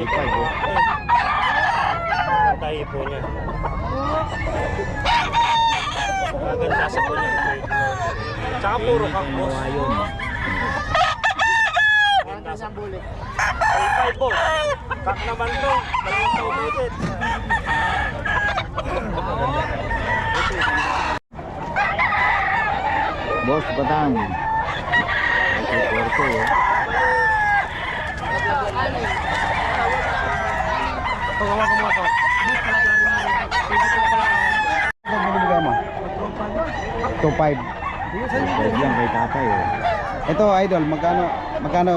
3.5 oh. Tayo po niya. Maganda sa po niya. Tsaka puro kang boss. Yun. Isang bulit. 3.5 boss. Kak naman to. Dalawang taon ulit. Boss Batang. Okay, porto oh. Pagawa ko mo ito. Ano binibigay mo? 2.5. 2.5 lang kay tatay oh. Ito idol, magkano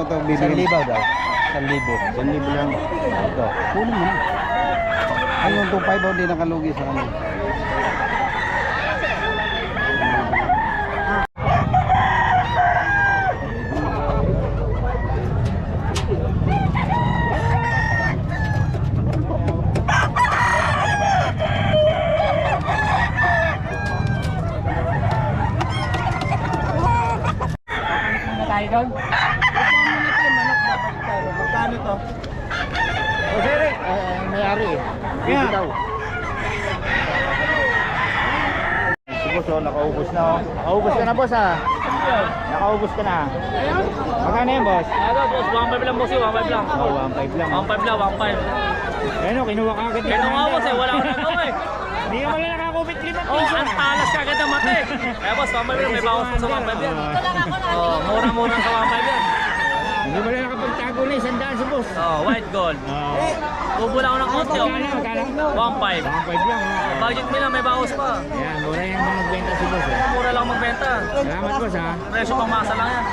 ito bibigyan? 1,000 daw. 1,000. 1,000 lang. Ito. Kunin mo na. Ay, yung 2.5 oh, hindi nakalugi sa kanya. Idol? Magkano to? O sir, may-ari eh. Hindi daw. Si boss oh, nakaubos na oh. Nakaubos ka na boss ah. Nakaubos ka na. Magkano yan boss? Ano boss, 1.5 lang boss, 1.5 lang. Oh, 1.5 lang. 1.5 lang, 1.5. Ayun oh, kinuha ka agad. Kaya nga boss eh, wala ko nagawa eh. Hindi ka wala nakakubit 5 piso. Oh, ang talas ka agad ng mata eh. Kaya boss, 1.5 lang, may bawas pa sa 1.5 yan. Oh, mura-mura sa 1.5 yan. Hindi mo lang nakapagtago na 100 si boss. Oh, white gold. Tubo lang ako ng konti oh. 1.5. 1.5 lang. Budget nila, may bawas pa. Ayan, mura yan magbenta si boss eh. Mura lang magbenta. Salamat boss ha. Presyo pang masa lang yan.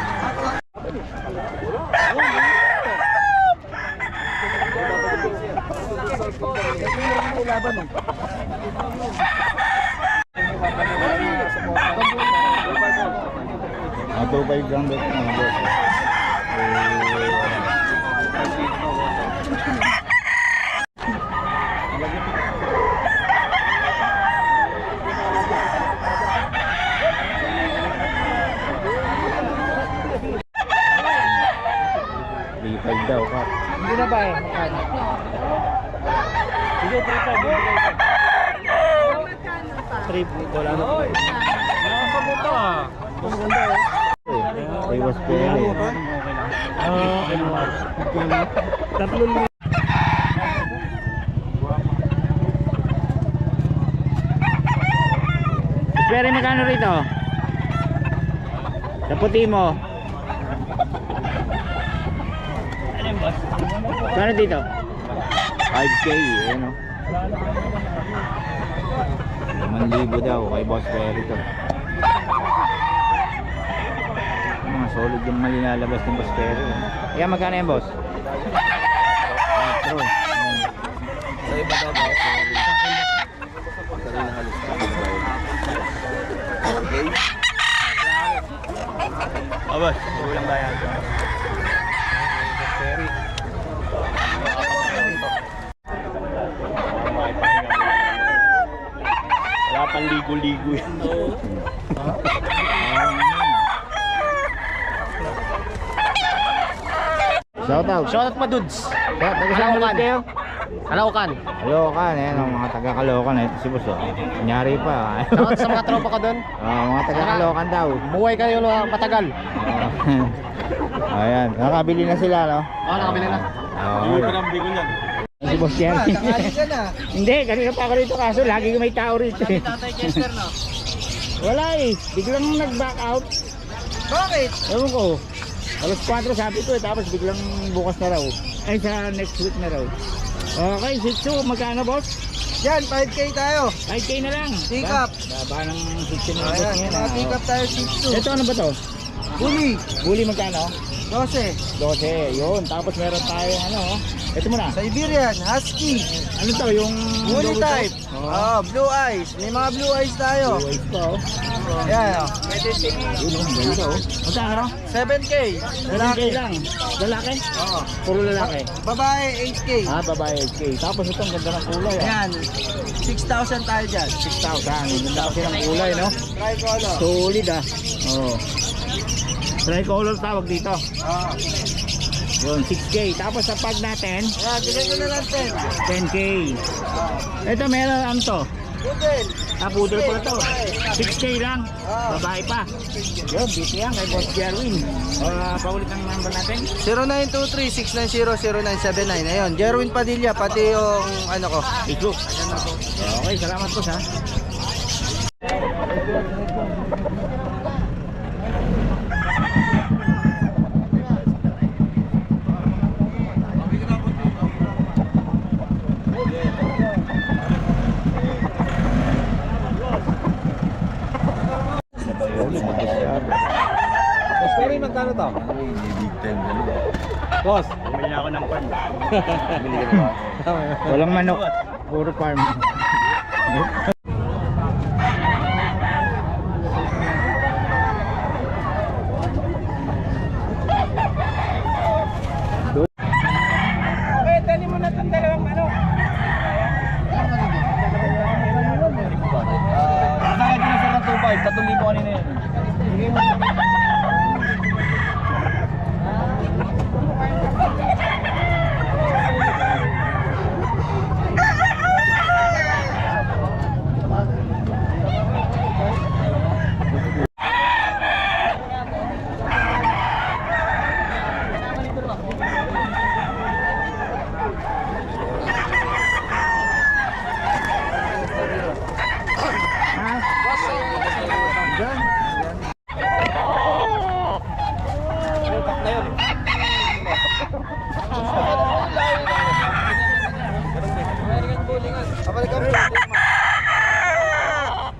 Ang 2.5 lang boss mga boss. Daw ka. Hindi na ba eh? Sige, 3.5. 3, wala na. Nakakabuto ah. Maganda eh. Ay, was pere. Tatlong Pere, magkano rito? Sa puti mo. Kano dito? 5K eh no? 5,000 daw kay Boss Perry to. Mga solid yung malinalabas ng Boss Perry eh. Kaya magkano yan boss? 4. sa iba daw ba? Pagkari na halos ka. Okay? Abas, ulang bayan. Perry. Wala pang ligo-ligo yan. Shout out. Shoutout madudes. Taga-saan ulit kayo? Caloocan. Caloocan, ayan ang mga taga-Caloocan. Ito si boss oh. Kunyari pa. Shoutout sa mga tropa ko doon. Mga taga-Caloocan daw. Buhay kayo matagal. Ayan, nakabili na sila no? Oo, nakabili na. Bigo yan. Si Boss Jerry. Hindi, kanina pa ako rito kaso lagi may tao rito. Tatay Chester no? Wala eh, biglang nag-back out. Bakit? Ewan ko. Alas 4 sabi ko eh, tapos biglang bukas na raw. Ay sa next week na raw. Okay, Shih magkano boss? Yan, 5K tayo. 5K na lang. Pick-up. Baba ng Shih na boss Ayan, ngayon. mga pick-up tayo, Shih Tzu. Ito ano ba to? Bully, Bully magkano? 12. 12, yun. Tapos meron tayong ano, ito muna. Siberian, Husky, Ano to, yung Bully double type. top? Oh, blue eyes. May mga blue eyes tayo. Blue eyes pa oh. Yan, oh. Yun oh, ganda oh. Magkano? 7K. 7K Lalaki. lang. Lalaki? Oo. Puro lalaki. Babae, 8K. Ah, babae 8K. Tapos itong ganda ng kulay ah. Yan, 6,000 tayo dyan. 6,000. Ganda kasi ng kulay no? Tricolor. Solid ah. Oh. Tricolor tawag dito. Oh. Yun, 6K. Tapos sa pag natin, Ayan, bigay ko na lang 10. 10K. Ito meron ano to? Poodle. Poodle po ito. 6K lang. Babae pa. Yun, dito yan kay Boss Jerwin. Paulit ang number natin. 0923-690-0979. Ayun, Jerwin Padilla, pati yung ano ko. Facebook. Okay, salamat po sa. Boss Perry, magkano to? Boss, Bumili na ako ng farm. Walang manok. Puro farm. Okay, tali mo na itong dalawang manok. Nakakit na sa 2.5, 3,000 kanina yun. Kapalik ka mo.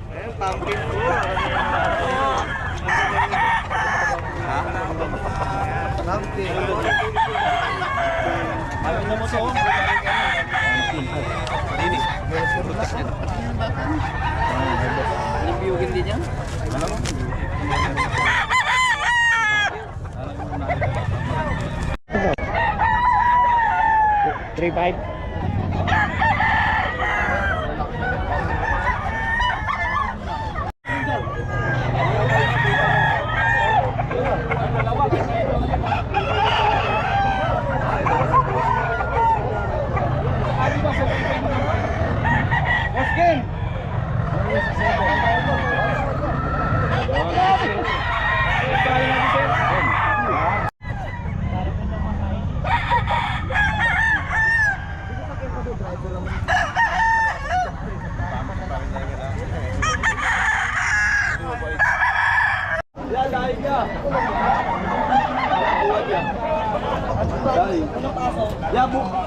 Ayan, pumpkin ko. Ha? Pumpkin. Ayaw na mo to. Nibiyugin din yan? 3.5.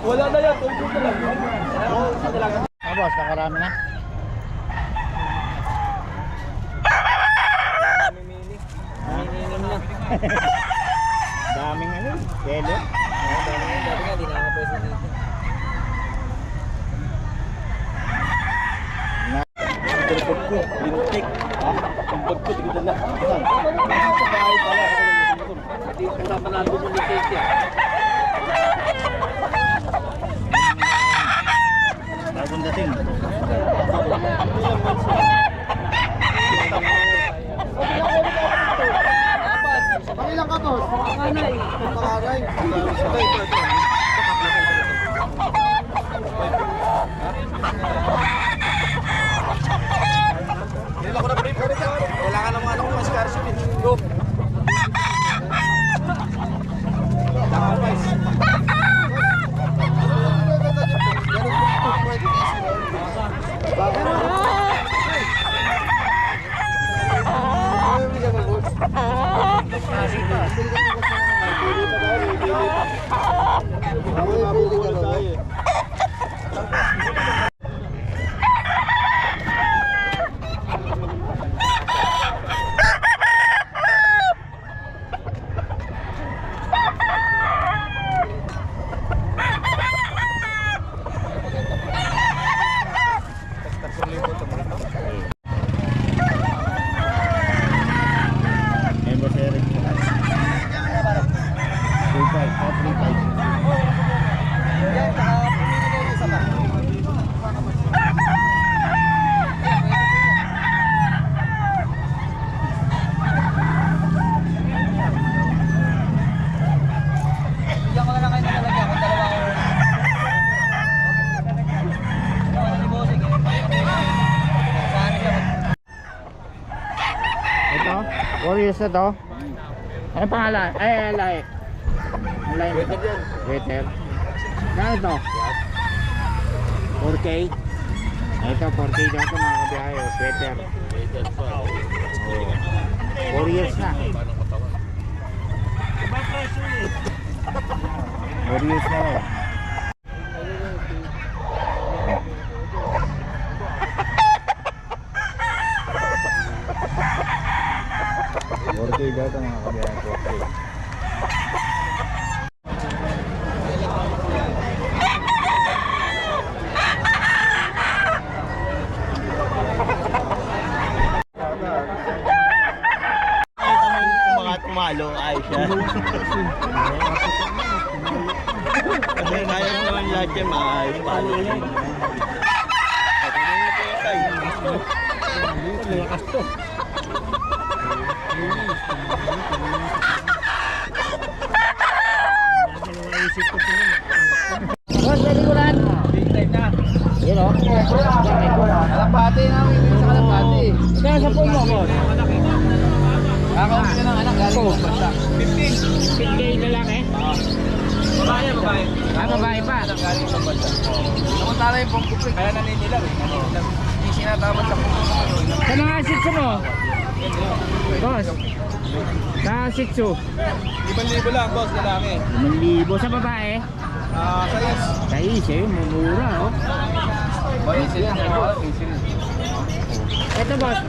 Wala na yan, tungkol na lang. Boss, nakarami na. Daming ano, kelo. Telepon ko, lintik. Ang bag ko, tigil na. Hindi ko na panalo mo ni Kate yan. Bagong dating. Pakilang ka, boss? Panganay. Panganay. Ito. years na to. Ano pangalan? Lahi. Ang lahi nito. Waiter. Kano to? 4K. Ito 4K daw ito mga kabiyahe. Sweater. 4 years na. 4 years na. 4K daw ito mga kabiyahe. 4K. Tumalo, ayos siya. Kasi kaya mo naman lahat yan, maayos palo. Boss, pwede ko lang. Yun o. Kalapati namin sa kalapati. Kaya sa phone mo, boss. Kakawin ka ng anak, galing mo ba siya? 15K lalaki? Babae. Babae pa. Galing mo ba siya? Nakuntala yung pangkupin, kaya naninilaw eh. Hindi sinatawad sa pangkupin. Sa mga sitso mo? Boss. Sa sitso? 5,000 lang, boss, lalaki. 5,000 sa babae? Sayas. Kais eh, mumura oh. Easy lang. Ito boss.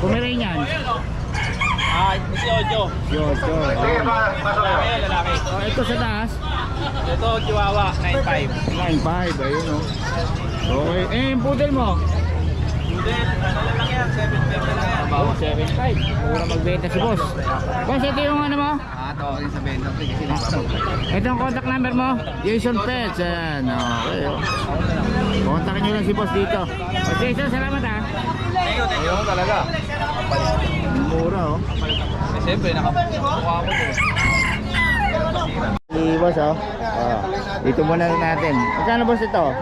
Pomeranian. 18. Yoso. Lalaki. Oh, ito sa taas. Ito, Chihuahua, 9.5. 9.5, ayun oh. Okay, eh yung poodle mo? Then, ano lang yan, 7.5 lang yan. Oh, 7.5. Mura magbenta si boss. Boss, ito yung ano mo? Tawagin sa benda ko kasi nagpapagod. Ito ang contact number mo? Jason Pets. Ayan, okay. Kontakin nyo lang si boss dito. O Jason, salamat ha. Ayun talaga. Mura oh. Siyempre, nakapukuha mo to. Si boss oh. Dito muna natin. Magkano boss ito?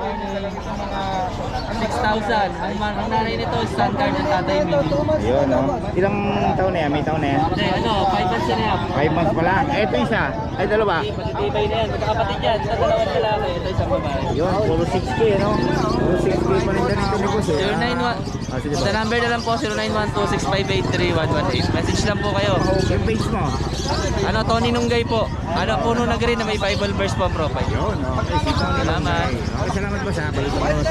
6,000. Ang nanay nito, standard ng tatay mini. Ayun oh. Ilang taon na yan? May taon na yan? Hindi, 5 months na yan. 5 months pa lang. Ito isa. Ay dalawa. Matitibay na yan. Magkakapatid yan. Sa dalawang lalaki, ito isang babae. Yun, puro 6K no? Puro 6K pa rin ganito ni boss eh. 091. Sige Sa boss. number na lang po, 0912-658-3118. Message lang po kayo. Yung page mo? Ano, Tony Nunggay po. Ano, puno na green na may Bible verse po ang profile. Yun, okay. Sige, Salamat. Okay, salamat boss ha. Balik ko boss.